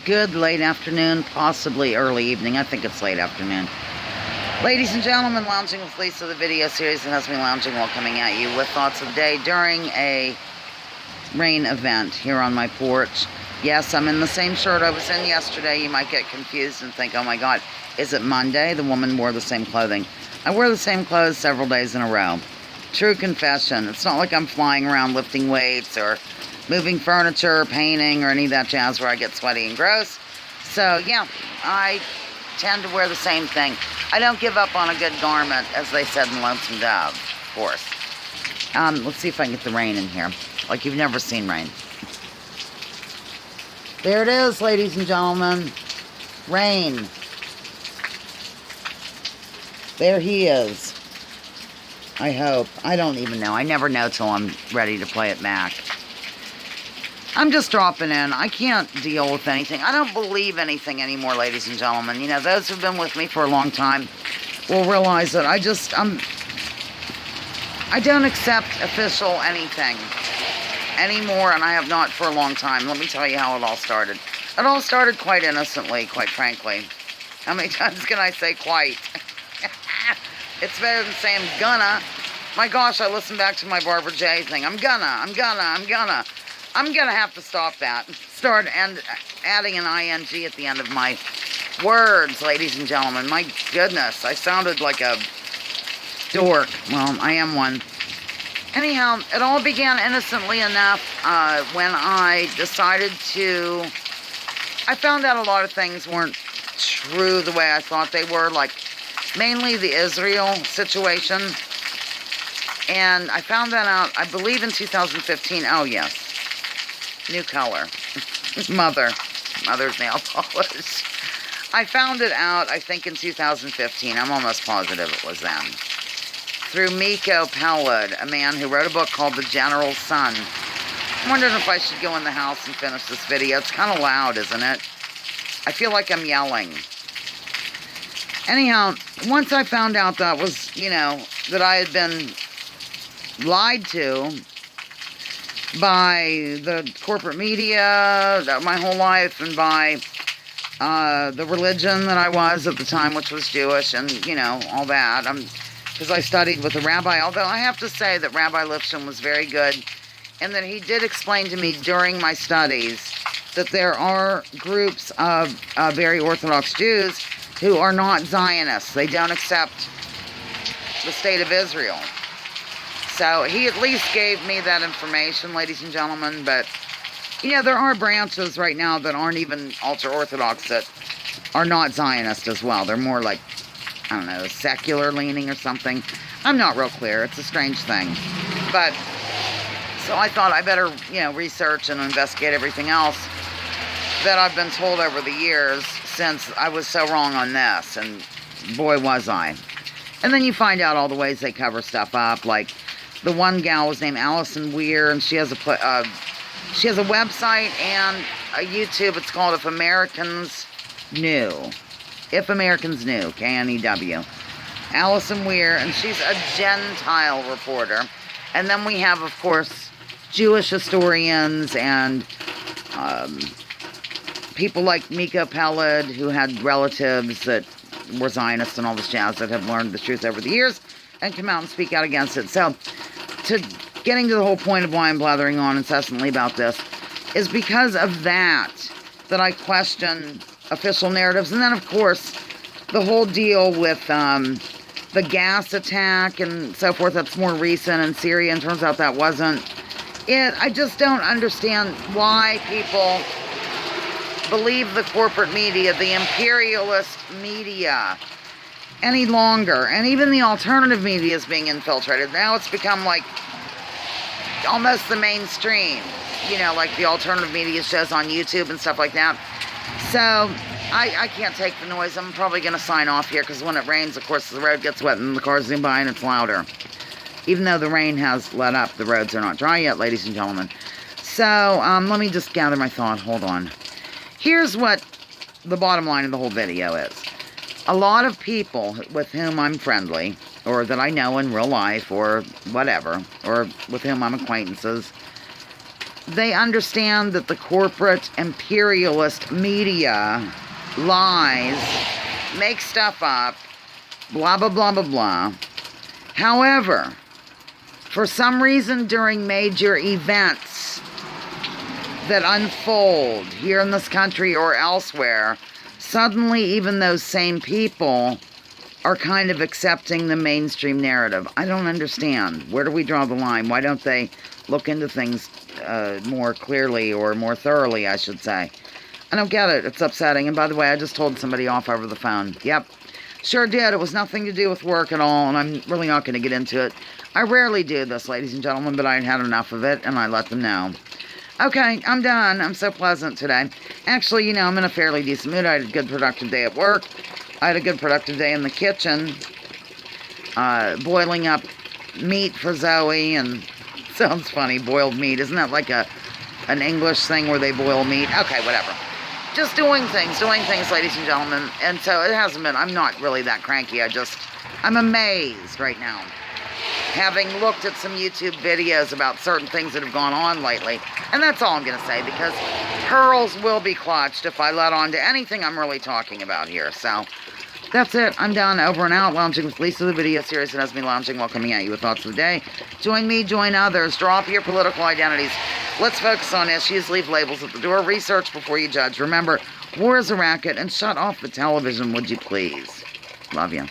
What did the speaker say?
Good late afternoon, possibly early evening. I think it's late afternoon. Ladies and gentlemen, Lounging with Lisa, the video series that has me lounging while coming at you with thoughts of the day during a rain event here on my porch. Yes, I'm in the same shirt I was in yesterday. You might get confused and think, oh my God, is it Monday? The woman wore the same clothing. I wear the same clothes several days in a row. True confession. It's not like I'm flying around lifting weights or moving furniture, painting, or any of that jazz where I get sweaty and gross. So, yeah, I tend to wear the same thing. I don't give up on a good garment, as they said in Lonesome Dove, of course. Let's see if I can get the rain in here, like you've never seen rain. There it is, ladies and gentlemen. Rain. There he is. I hope. I don't even know. I never know till I'm ready to play it back. I'm just dropping in. I can't deal with anything. I don't believe anything anymore, ladies and gentlemen. You know, those who've been with me for a long time will realize that I don't accept official anything anymore, and I have not for a long time. Let me tell you how it all started. It all started quite innocently, quite frankly. How many times can I say quite? It's better than saying gonna. My gosh, I listened back to my Barbara J thing. I'm gonna have to stop that. Start adding an ing at the end of my words, ladies and gentlemen. My goodness, I sounded like a dork. Well, I am one. Anyhow, it all began innocently enough when I decided to... I found out a lot of things weren't true the way I thought they were, like mainly the Israel situation. And I found that out, I believe, in 2015. Oh, yes. New color. Mother's nail polish. I found it out, I think, in 2015. I'm almost positive it was then. Through Miko Peled, a man who wrote a book called The General's Son. I'm wondering if I should go in the house and finish this video. It's kind of loud, isn't it? I feel like I'm yelling. Anyhow, once I found out that was, that I had been lied to by the corporate media my whole life, and by the religion that I was at the time, which was Jewish, and all that, because I studied with a rabbi, although I have to say that Rabbi Lifshon was very good, and that he did explain to me during my studies that there are groups of very Orthodox Jews who are not Zionists. They don't accept the state of Israel. So he at least gave me that information, ladies and gentlemen. But, there are branches right now that aren't even ultra-Orthodox that are not Zionist as well. They're more like, I don't know, secular leaning or something. I'm not real clear. It's a strange thing. But, so I thought I better, research and investigate everything else that I've been told over the years, since I was so wrong on this. And boy, was I. And then you find out all the ways they cover stuff up, like... The one gal was named Allison Weir, and she has a website and a YouTube. It's called If Americans Knew. If Americans Knew, K-N-E-W. Allison Weir, and she's a Gentile reporter. And then we have, of course, Jewish historians and people like Miko Peled, who had relatives that were Zionists and all this jazz, that have learned the truth over the years and come out and speak out against it. So, getting to the whole point of why I'm blathering on incessantly about this is because of that I question official narratives. And then, of course, the whole deal with the gas attack and so forth, that's more recent in Syria, and turns out that wasn't it. I just don't understand why people believe the corporate media, the imperialist media, any longer. And even the alternative media is being infiltrated. Now it's become like almost the mainstream, like the alternative media shows on YouTube and stuff like that. So I can't take the noise. I'm probably going to sign off here, because when it rains, of course, the road gets wet and the cars zoom by and it's louder. Even though the rain has let up, the roads are not dry yet, ladies and gentlemen. So let me just gather my thought. Hold on. Here's what the bottom line of the whole video is. A lot of people with whom I'm friendly, or that I know in real life, or whatever, or with whom I'm acquaintances, They understand that the corporate imperialist media lies, make stuff up, blah, blah, blah, blah, blah. However, for some reason during major events that unfold here in this country or elsewhere, suddenly even those same people are kind of accepting the mainstream narrative. I don't understand. Where do we draw the line? Why don't they look into things more clearly, or more thoroughly, I should say? I don't get it. It's upsetting. And by the way, I just told somebody off over the phone. Yep, sure did. It was nothing to do with work at all, and I'm really not going to get into it. I rarely do this, ladies and gentlemen, but I had enough of it, and I let them know. Okay, I'm done. I'm so pleasant today. Actually, you know, I'm in a fairly decent mood. I had a good, productive day at work. I had a good, productive day in the kitchen, boiling up meat for Zoe, and sounds funny, boiled meat. Isn't that like an English thing where they boil meat? Okay, whatever. Just doing things, ladies and gentlemen. And so it hasn't been, I'm not really that cranky. I'm amazed right now, having looked at some YouTube videos about certain things that have gone on lately. And that's all I'm going to say, because pearls will be clutched if I let on to anything I'm really talking about here. So that's it. I'm done. Over and out. Lounging with Lisa, the video series that has me lounging while coming at you with thoughts of the day. Join me, join others. Drop your political identities. Let's focus on issues. Leave labels at the door. Research before you judge. Remember, war is a racket, and shut off the television, would you please? Love you.